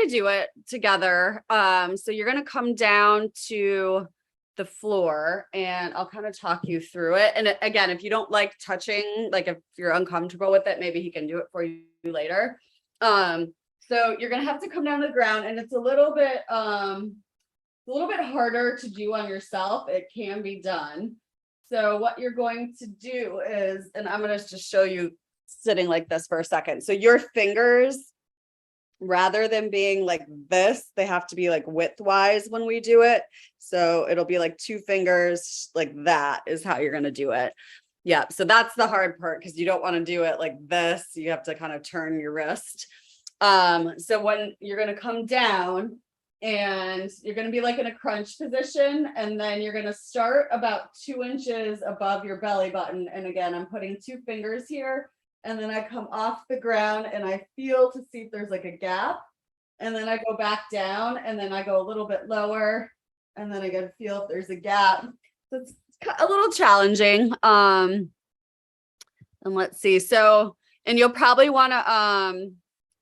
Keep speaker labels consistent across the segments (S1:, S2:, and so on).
S1: to do it together. So you're going to come down to the floor and I'll kind of talk you through it. And again, if you don't like touching, like if you're uncomfortable with it, maybe he can do it for you later. So you're going to have to come down to the ground, and it's a little bit harder to do on yourself. It can be done. So what you're going to do is, and I'm going to just show you sitting like this for a second. So your fingers, rather than being like this, they have to be like widthwise when we do it. So it'll be like 2 fingers, like that is how you're going to do it. Yeah. So that's the hard part, because you don't want to do it like this. You have to kind of turn your wrist. So when you're going to come down, and you're going to be like in a crunch position, and then you're going to start about 2 inches above your belly button. And again, I'm putting 2 fingers here, and then I come off the ground and I feel to see if there's like a gap, and then I go back down, and then I go a little bit lower, and then I get to feel if there's a gap. So it's a little challenging. And let's see. So, and you'll probably want to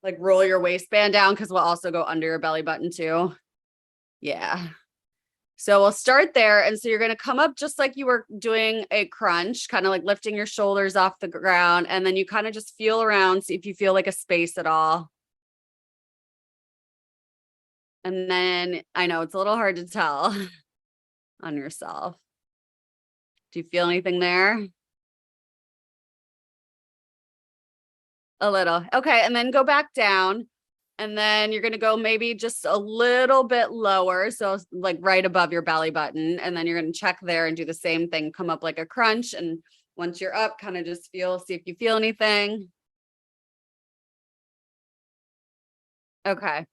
S1: like roll your waistband down, because we'll also go under your belly button too. Yeah. So we'll start there. And so you're going to come up just like you were doing a crunch, kind of like lifting your shoulders off the ground. And then you kind of just feel around, see if you feel like a space at all. And then I know it's a little hard to tell on yourself. Do you feel anything there? A little. Okay. And then go back down. And then you're going to go maybe just a little bit lower. So like right above your belly button. And then you're going to check there and do the same thing. Come up like a crunch. And once you're up, kind of just feel, see if you feel anything. Okay.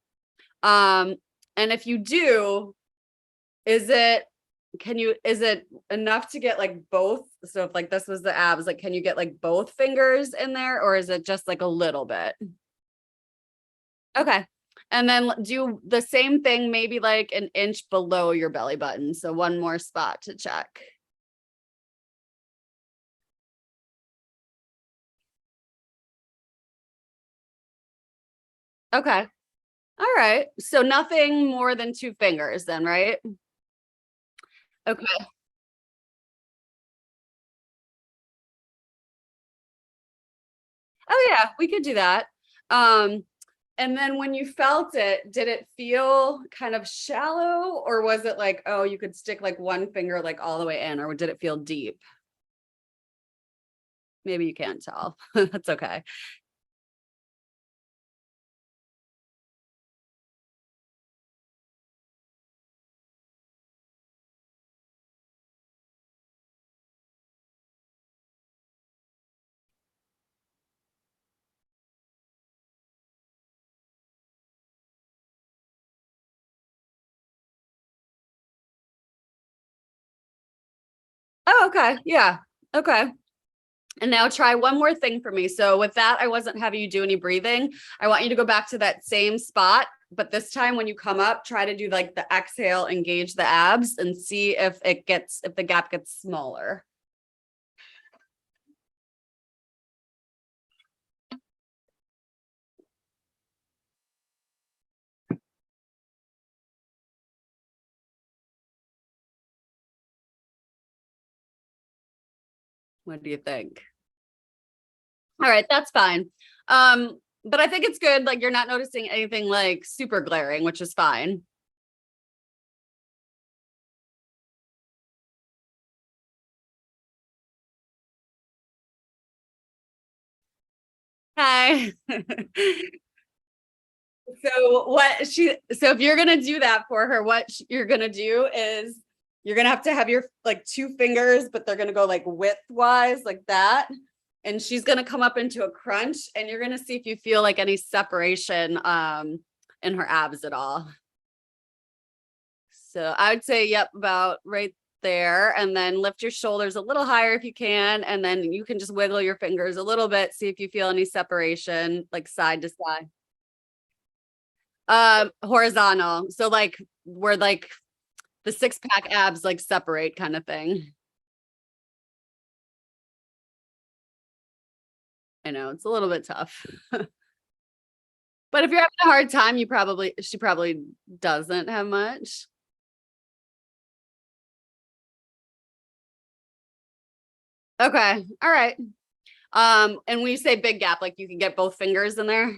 S1: And if you do, is it enough to get like both? So if like this was the abs, like, can you get like both fingers in there, or is it just like a little bit? Okay. And then do the same thing, maybe like an inch below your belly button. So one more spot to check. Okay. All right. So nothing more than 2 fingers then, right? Okay. Oh yeah, we could do that. And then when you felt it, did it feel kind of shallow, or was it like, oh, you could stick like one finger like all the way in, or did it feel deep? Maybe you can't tell. That's okay. Oh, okay. Yeah. Okay. And now try one more thing for me. So with that, I wasn't having you do any breathing. I want you to go back to that same spot, but this time when you come up, try to do like the exhale, engage the abs, and see if the gap gets smaller. What do you think? All right, that's fine. But I think it's good. Like you're not noticing anything like super glaring, which is fine. Hi. So if you're gonna do that for her, you're gonna do is you're gonna have to have your like 2 fingers, but they're gonna go like widthwise like that. And she's gonna come up into a crunch, and you're gonna see if you feel like any separation in her abs at all. So I would say, yep, about right there. And then lift your shoulders a little higher if you can. And then you can just wiggle your fingers a little bit, see if you feel any separation, like side to side. Horizontal. So like where like the 6-pack abs like separate kind of thing. I know it's a little bit tough. But if you're having a hard time, she probably doesn't have much. Okay. All right. And when you say big gap, like you can get both fingers in there.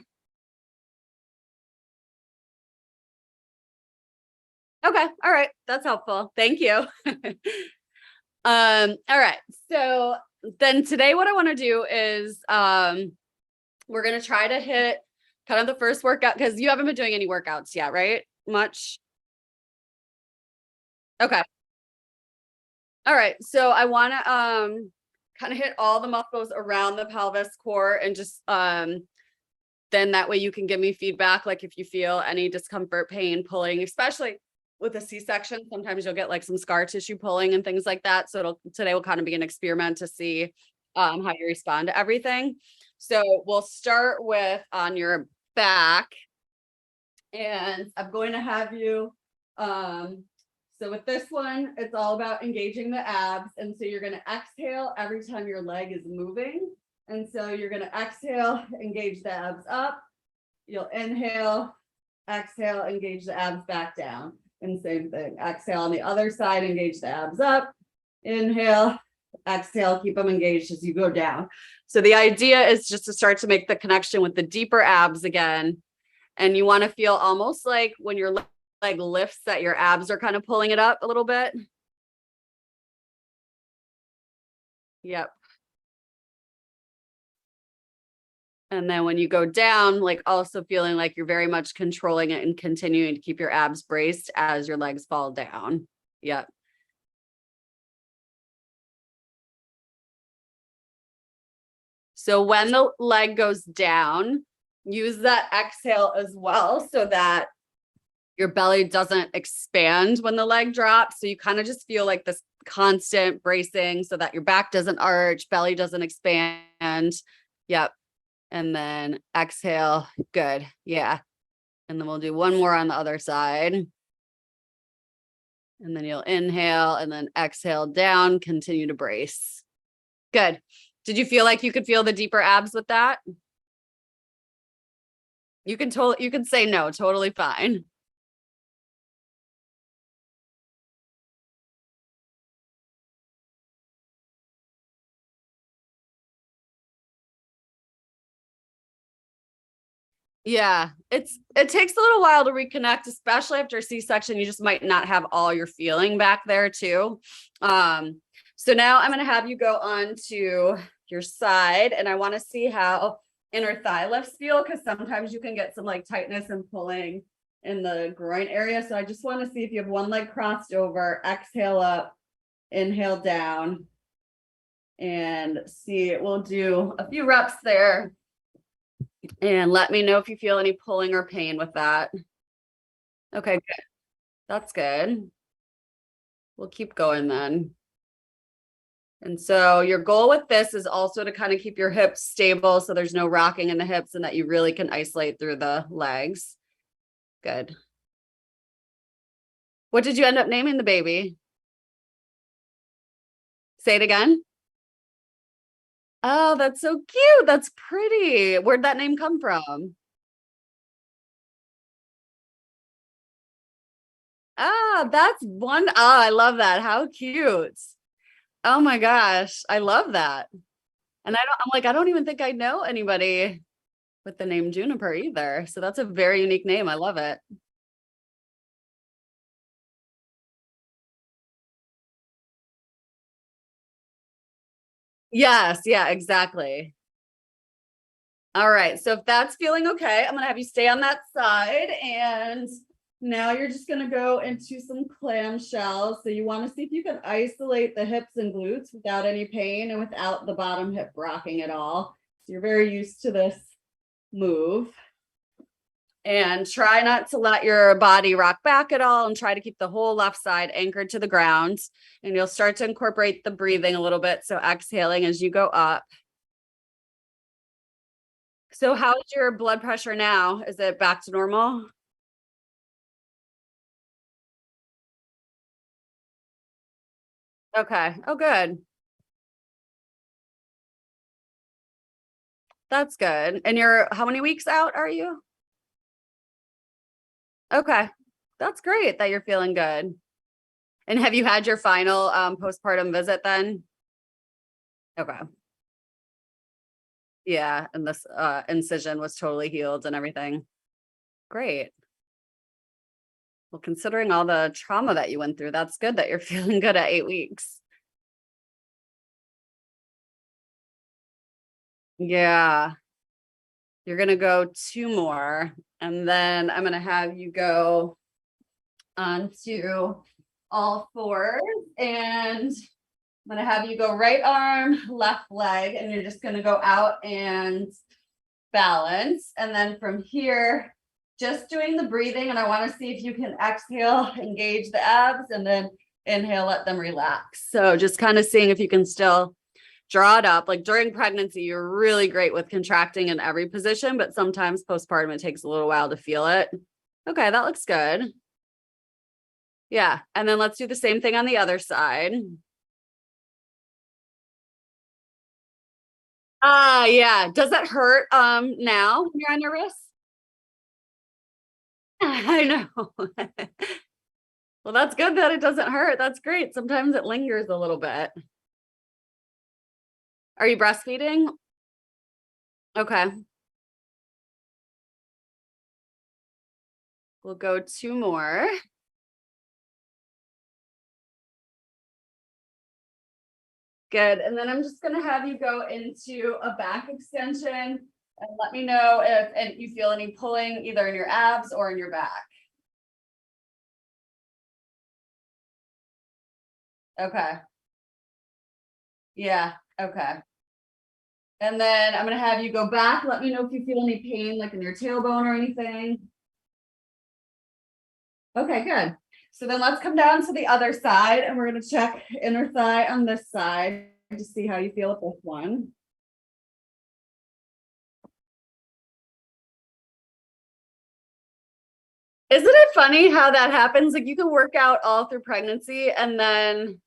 S1: Okay. All right. That's helpful. Thank you. All right. So then today what I want to do is we're gonna try to hit kind of the first workout because you haven't been doing any workouts yet, right? Much. Okay. All right. So I want to kind of hit all the muscles around the pelvis core and just then that way you can give me feedback like if you feel any discomfort, pain, pulling, especially with a C-section, sometimes you'll get like some scar tissue pulling and things like that. So today will kind of be an experiment to see how you respond to everything. So we'll start with on your back and I'm going to have you so with this one, it's all about engaging the abs. And so you're going to exhale every time your leg is moving. And so you're going to exhale, engage the abs up. You'll inhale, exhale, engage the abs back down. And same thing. Exhale on the other side, engage the abs up. Inhale, exhale, keep them engaged as you go down. So the idea is just to start to make the connection with the deeper abs again. And you want to feel almost like when your leg lifts that your abs are kind of pulling it up a little bit. Yep. And then when you go down, like also feeling like you're very much controlling it and continuing to keep your abs braced as your legs fall down. Yep. So when the leg goes down, use that exhale as well so that your belly doesn't expand when the leg drops. So you kind of just feel like this constant bracing so that your back doesn't arch, belly doesn't expand. Yep. And then exhale. Good. Yeah. And then we'll do one more on the other side. And then you'll inhale and then exhale down, continue to brace. Good. Did you feel like you could feel the deeper abs with that? You can say no, totally fine. Yeah, it takes a little while to reconnect, especially after C-section. You just might not have all your feeling back there too. So now I'm going to have you go on to your side, and I want to see how inner thigh lifts feel because sometimes you can get some like tightness and pulling in the groin area. So I just want to see if you have one leg crossed over, exhale up, inhale down, and see. We'll do a few reps there. And let me know if you feel any pulling or pain with that. Okay, good. That's good. We'll keep going then. And so your goal with this is also to kind of keep your hips stable so there's no rocking in the hips and that you really can isolate through the legs. Good. What did you end up naming the baby? Say it again. Oh, that's so cute. That's pretty. Where'd that name come from? Ah, that's one. Oh, I love that. How cute. Oh my gosh. I love that. And I'm like, I don't even think I know anybody with the name Juniper either. So that's a very unique name. I love it. Yes. Yeah, exactly. All right. So if that's feeling okay, I'm going to have you stay on that side. And now you're just going to go into some clamshells. So you want to see if you can isolate the hips and glutes without any pain and without the bottom hip rocking at all. So you're very used to this move. And try not to let your body rock back at all and try to keep the whole left side anchored to the ground. And you'll start to incorporate the breathing a little bit. So exhaling as you go up. So how's your blood pressure now? Is it back to normal? Okay. Oh, good. That's good. And you're how many weeks out are you? Okay. That's great that you're feeling good. And have you had your final postpartum visit then? Okay. Yeah, and this incision was totally healed and everything. Great. Well, considering all the trauma that you went through, that's good that you're feeling good at 8 weeks. Yeah. You're gonna go 2 more, and then I'm gonna have you go onto all fours, and I'm gonna have you go right arm, left leg, and you're just gonna go out and balance. And then from here, just doing the breathing, and I want to see if you can exhale, engage the abs, and then inhale, let them relax. So just kind of seeing if you can still draw it up. Like during pregnancy, you're really great with contracting in every position, but sometimes postpartum, it takes a little while to feel it. Okay, that looks good. Yeah. And then let's do the same thing on the other side. Yeah. Does that hurt now when you're on your wrist? I know. Well, that's good that it doesn't hurt. That's great. Sometimes it lingers a little bit. Are you breastfeeding? Okay. We'll go 2 more. Good. And then I'm just going to have you go into a back extension and let me know if and you feel any pulling either in your abs or in your back. Okay. Yeah. Okay. And then I'm going to have you go back. Let me know if you feel any pain, like in your tailbone or anything. Okay, good. So then let's come down to the other side and we're going to check inner thigh on this side to see how you feel with this one. Isn't it funny how that happens? Like you can work out all through pregnancy and then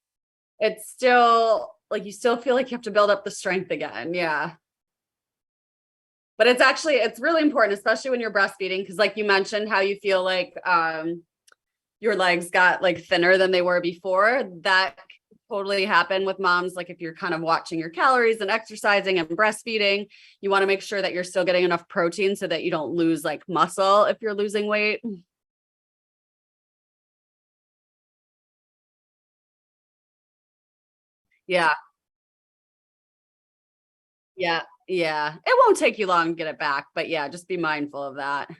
S1: it's still like you still feel like you have to build up the strength again. Yeah. But it's really important, especially when you're breastfeeding, because like you mentioned, how you feel like your legs got like thinner than they were before. That totally happen with moms. Like if you're kind of watching your calories and exercising and breastfeeding, you want to make sure that you're still getting enough protein so that you don't lose like muscle if you're losing weight. Yeah. Yeah. Yeah. It won't take you long to get it back, but yeah, just be mindful of that.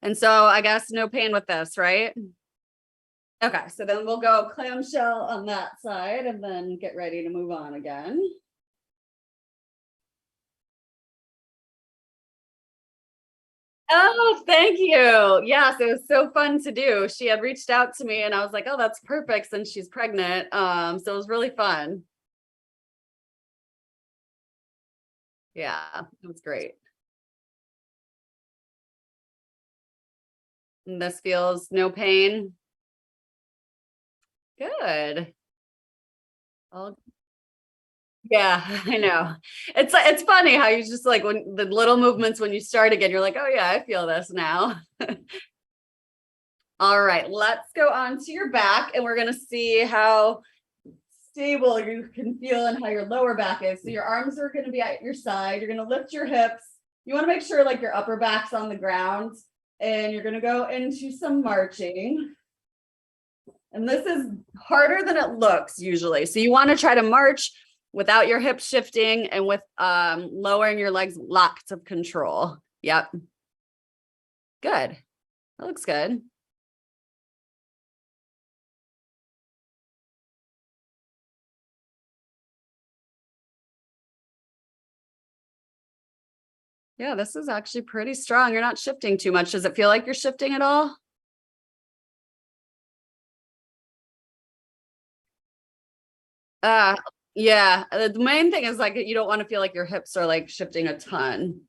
S1: And so I guess no pain with this, right? Okay, so then we'll go clamshell on that side and then get ready to move on again. Oh, thank you. Yes, it was so fun to do. She had reached out to me and I was like, oh, that's perfect since she's pregnant. So it was really fun. Yeah, it was great. And this feels no pain. Good. All yeah, I know. It's funny how you just like when the little movements when you start again, you're like, oh yeah, I feel this now. All right, let's go on to your back and we're gonna see how stable you can feel and how your lower back is. So your arms are gonna be at your side. You're gonna lift your hips. You wanna make sure like your upper back's on the ground and you're gonna go into some marching. And this is harder than it looks usually. So you wanna try to march without your hips shifting and with lowering your legs, lots of control. Yep, good. That looks good. Yeah, this is actually pretty strong. You're not shifting too much. Does it feel like you're shifting at all? Uh, yeah. The main thing is like you don't want to feel like your hips are like shifting a ton.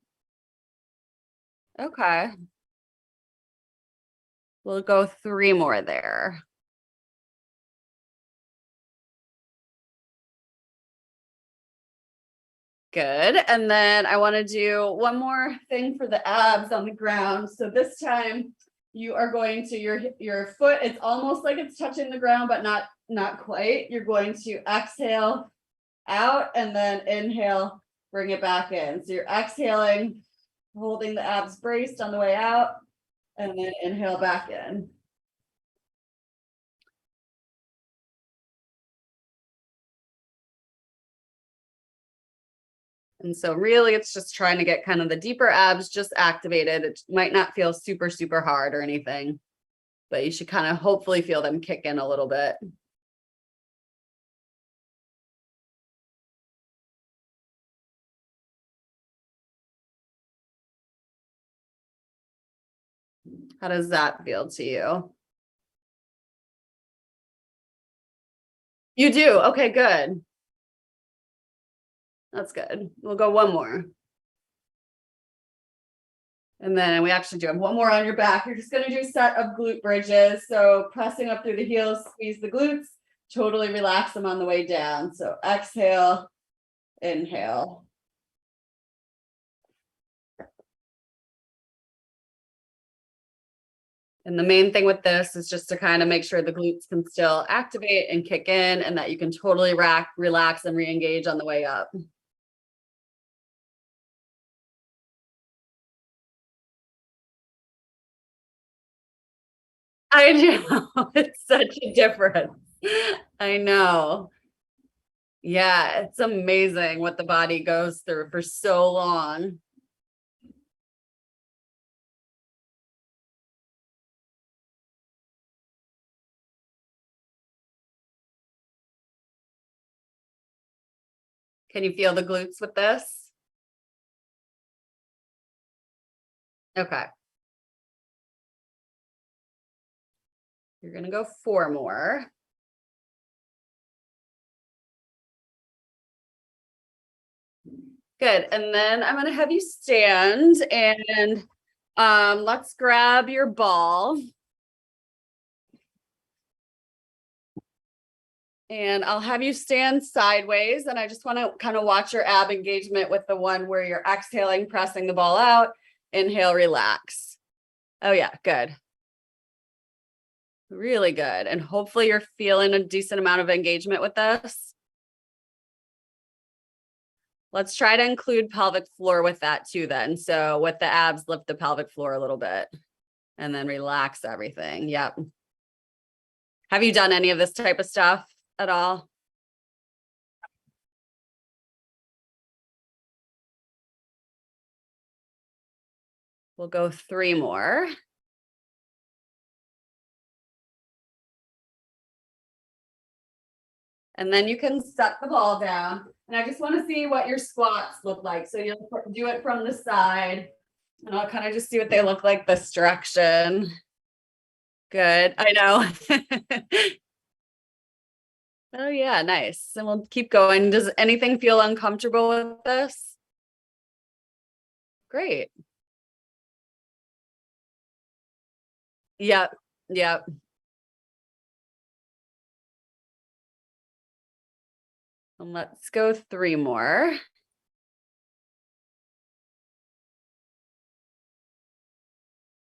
S1: Okay. We'll go 3 more there. Good. And then I want to do one more thing for the abs on the ground. So this time you are going to your foot, it's almost like it's touching the ground, but not quite. You're going to exhale out and then inhale, bring it back in. So you're exhaling, holding the abs braced on the way out, and then inhale back in. And so really it's just trying to get kind of the deeper abs just activated. It might not feel super, super hard or anything, but you should kind of hopefully feel them kick in a little bit. How does that feel to you? You do? Okay, good. That's good. We'll go one more. And then we actually do have one more on your back. You're just going to do a set of glute bridges. So pressing up through the heels, squeeze the glutes, totally relax them on the way down. So exhale, inhale. And the main thing with this is just to kind of make sure the glutes can still activate and kick in, and that you can totally relax and re-engage on the way up. I know, it's such a difference. I know. Yeah, it's amazing what the body goes through for so long. Can you feel the glutes with this? Okay. You're gonna go 4 more. Good. And then I'm gonna have you stand and let's grab your ball. And I'll have you stand sideways, and I just want to kind of watch your ab engagement with the one where you're exhaling, pressing the ball out, inhale, relax. Oh yeah, good. Really good. And hopefully you're feeling a decent amount of engagement with this. Let's try to include pelvic floor with that too then. So with the abs, lift the pelvic floor a little bit and then relax everything. Yep. Have you done any of this type of stuff at all? We'll go 3 more. And then you can set the ball down. And I just want to see what your squats look like. So you'll do it from the side, and I'll kind of just see what they look like this direction. Good. I know. Oh yeah, nice. And we'll keep going. Does anything feel uncomfortable with this? Great. Yep. Yep. And let's go 3 more.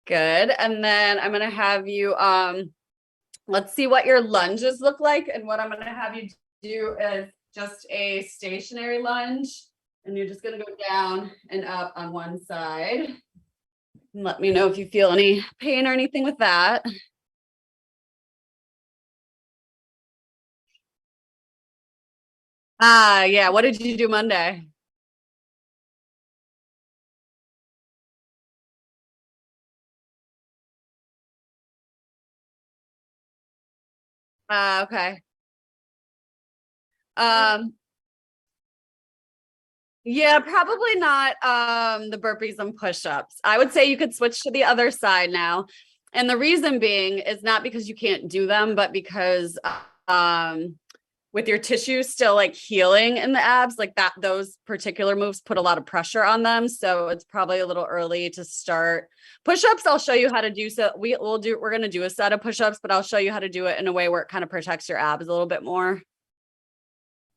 S1: Good. And then I'm going to have you, let's see what your lunges look like. And what I'm going to have you do is just a stationary lunge. And you're just going to go down and up on one side. And let me know if you feel any pain or anything with that. Yeah. What did you do Monday? Okay. Yeah, probably not the burpees and push-ups. I would say you could switch to the other side now. And the reason being is not because you can't do them, but because with your tissues still like healing in the abs, like that, those particular moves put a lot of pressure on them. So it's probably a little early to start push-ups. I'll show you how to do so. We're going to do a set of push-ups, but I'll show you how to do it in a way where it kind of protects your abs a little bit more.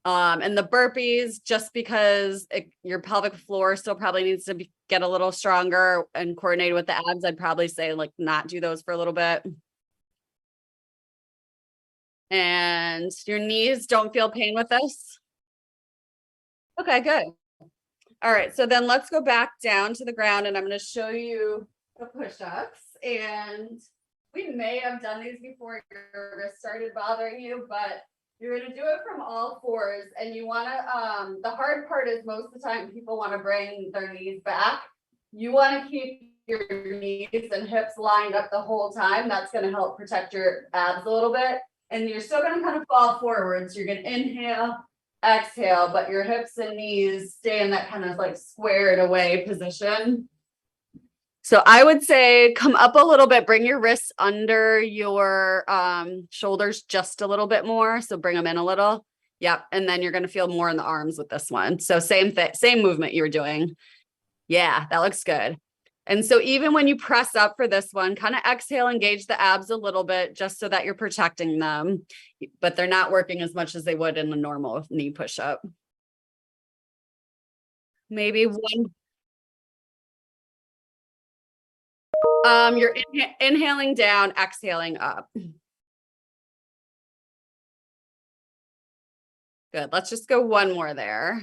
S1: And the burpees, just because your pelvic floor still probably needs to get a little stronger and coordinated with the abs, I'd probably say like not do those for a little bit. And your knees don't feel pain with this? Okay, good. All right, so then let's go back down to the ground and I'm going to show you the push-ups. And we may have done these before your wrist started bothering you, but you're going to do it from all fours. And you want to, the hard part is most of the time people want to bring their knees back. You want to keep your knees and hips lined up the whole time. That's going to help protect your abs a little bit. And you're still going to kind of fall forwards. You're going to inhale, exhale, but your hips and knees stay in that kind of like squared away position. So I would say come up a little bit, bring your wrists under your shoulders just a little bit more. So bring them in a little. Yep. And then you're going to feel more in the arms with this one. So same thing, same movement you were doing. Yeah, that looks good. And so even when you press up for this one, kind of exhale, engage the abs a little bit just so that you're protecting them, but they're not working as much as they would in a normal knee push-up. Maybe one. You're inhaling down, exhaling up. Good. Let's just go one more there.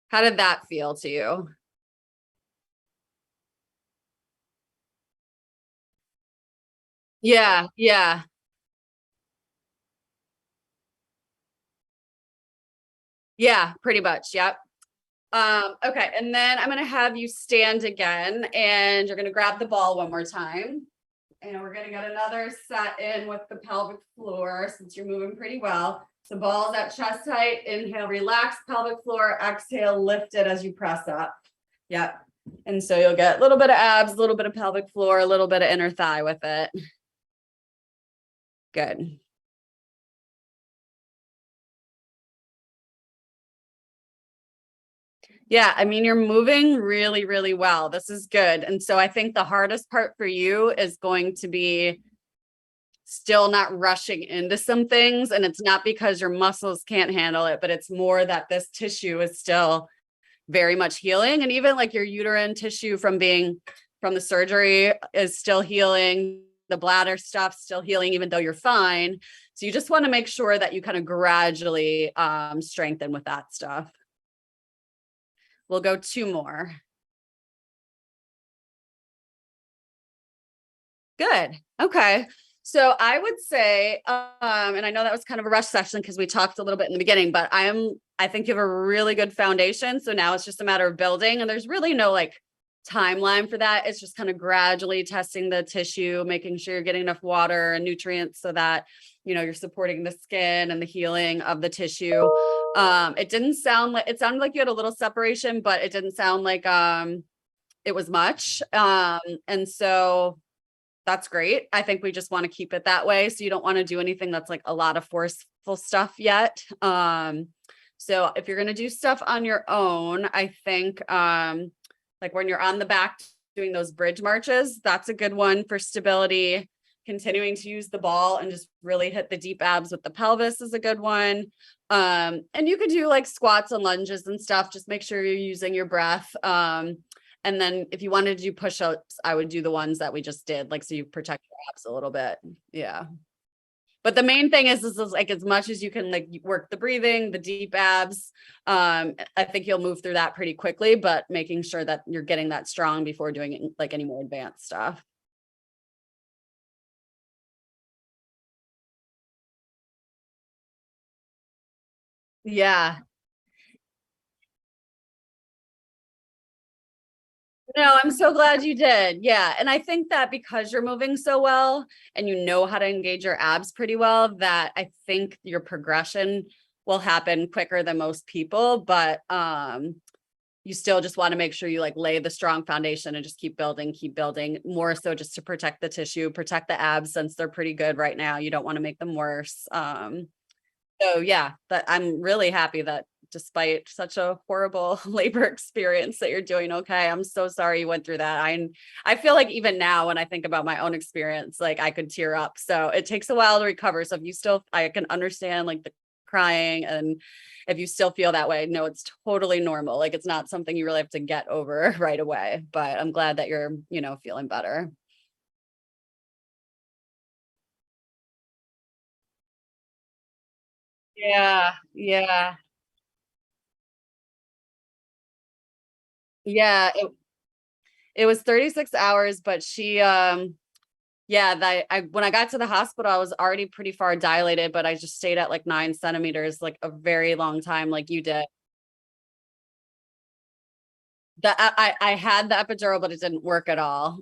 S1: How did that feel to you? Yeah, yeah. Yeah, pretty much. Yep. Okay, and then I'm gonna have you stand again and you're gonna grab the ball one more time. And we're gonna get another set in with the pelvic floor since you're moving pretty well. So balls at chest height, inhale, relax pelvic floor, exhale, lift it as you press up. Yep. And so you'll get a little bit of abs, a little bit of pelvic floor, a little bit of inner thigh with it. Good. Yeah, I mean, you're moving really, really well. This is good. And so I think the hardest part for you is going to be still not rushing into some things. And it's not because your muscles can't handle it, but it's more that this tissue is still very much healing. And even like your uterine tissue from the surgery is still healing. The bladder stuff's still healing, even though you're fine. So you just want to make sure that you kind of gradually strengthen with that stuff. We'll go two more. Good. Okay. So I would say, and I know that was kind of a rush session because we talked a little bit in the beginning, but I think you have a really good foundation. So now it's just a matter of building, and there's really no like timeline for that. It's just kind of gradually testing the tissue, making sure you're getting enough water and nutrients so that, you know, you're supporting the skin and the healing of the tissue. It sounded like you had a little separation, but it didn't sound like it was much. And so that's great. I think we just want to keep it that way. So you don't want to do anything that's like a lot of forceful stuff yet. So if you're going to do stuff on your own, I think like when you're on the back doing those bridge marches, that's a good one for stability. Continuing to use the ball and just really hit the deep abs with the pelvis is a good one. And you could do like squats and lunges and stuff. Just make sure you're using your breath. And then if you wanted to do push-ups, I would do the ones that we just did, like, so you protect your abs a little bit. Yeah. But the main thing is like, as much as you can like work the breathing, the deep abs, I think you'll move through that pretty quickly, but making sure that you're getting that strong before doing like any more advanced stuff. Yeah. No, I'm so glad you did. Yeah. And I think that because you're moving so well and you know how to engage your abs pretty well, that I think your progression will happen quicker than most people. But you still just want to make sure you like lay the strong foundation and just keep building more so just to protect the tissue, protect the abs since they're pretty good right now. You don't want to make them worse. So yeah, but I'm really happy that despite such a horrible labor experience that you're doing okay. I'm so sorry you went through that. I feel like even now when I think about my own experience, like I could tear up. So it takes a while to recover. So if you still, I can understand like the crying. And if you still feel that way, no, it's totally normal. Like it's not something you really have to get over right away. But I'm glad that you're, feeling better. Yeah, yeah, yeah. It was 36 hours, but yeah, that I when I got to the hospital, I was already pretty far dilated, but I just stayed at like 9 centimeters, like a very long time, like you did. I had the epidural, but it didn't work at all.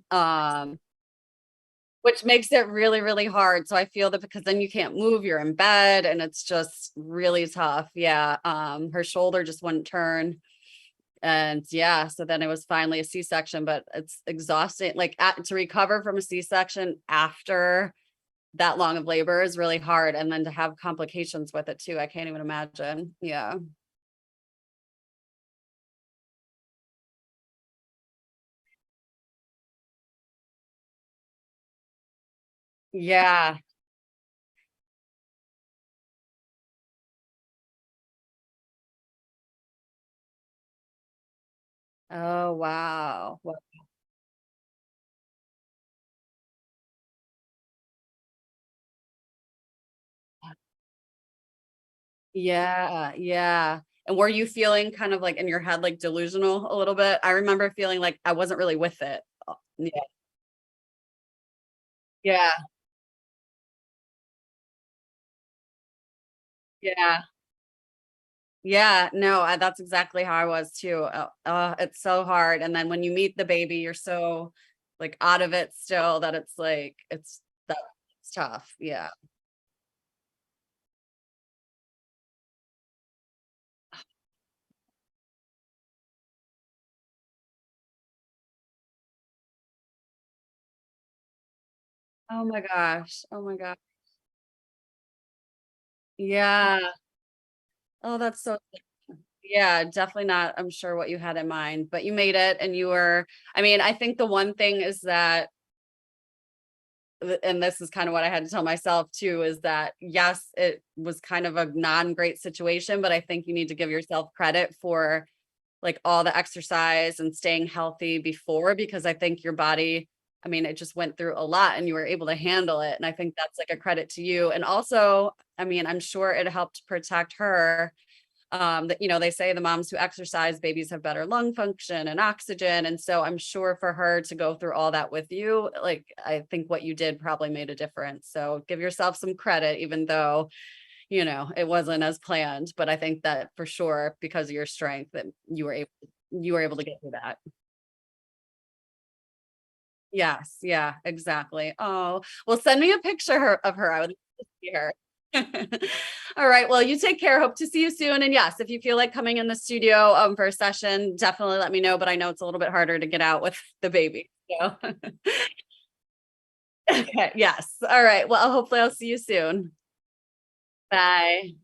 S1: Which makes it really, really hard. So I feel that because then you can't move, you're in bed and it's just really tough. Yeah. Her shoulder just wouldn't turn. And yeah, so then it was finally a C-section, but it's exhausting. Like to recover from a C-section after that long of labor is really hard. And then to have complications with it too. I can't even imagine. Yeah. Yeah. Oh, wow. Yeah, yeah. And were you feeling kind of like in your head, like delusional a little bit? I remember feeling like I wasn't really with it. Yeah, yeah, yeah, yeah. No, that's exactly how I was too. It's so hard. And then when you meet the baby, you're so like out of it still that it's like it's tough. Yeah. Oh my gosh. Oh my gosh. Yeah. Oh, that's so yeah, definitely not, I'm sure, what you had in mind, but you made it and you were I mean, I think the one thing is that and this is kind of what I had to tell myself too, is that yes, it was kind of a non-great situation, but I think you need to give yourself credit for like all the exercise and staying healthy before, because I think your body, I mean, it just went through a lot and you were able to handle it. And I think that's like a credit to you. And also, I mean, I'm sure it helped protect her that they say the moms who exercise babies have better lung function and oxygen, and so I'm sure for her to go through all that with you, like I think what you did probably made a difference, so give yourself some credit even though it wasn't as planned, but I think that for sure because of your strength that you were able to get through that. Yes, yeah, exactly. Oh, well, send me a picture of her. I would love to see her. All right. Well, you take care. Hope to see you soon. And yes, if you feel like coming in the studio for a session, definitely let me know. But I know it's a little bit harder to get out with the baby. So okay. Yes. All right. Well, hopefully I'll see you soon. Bye.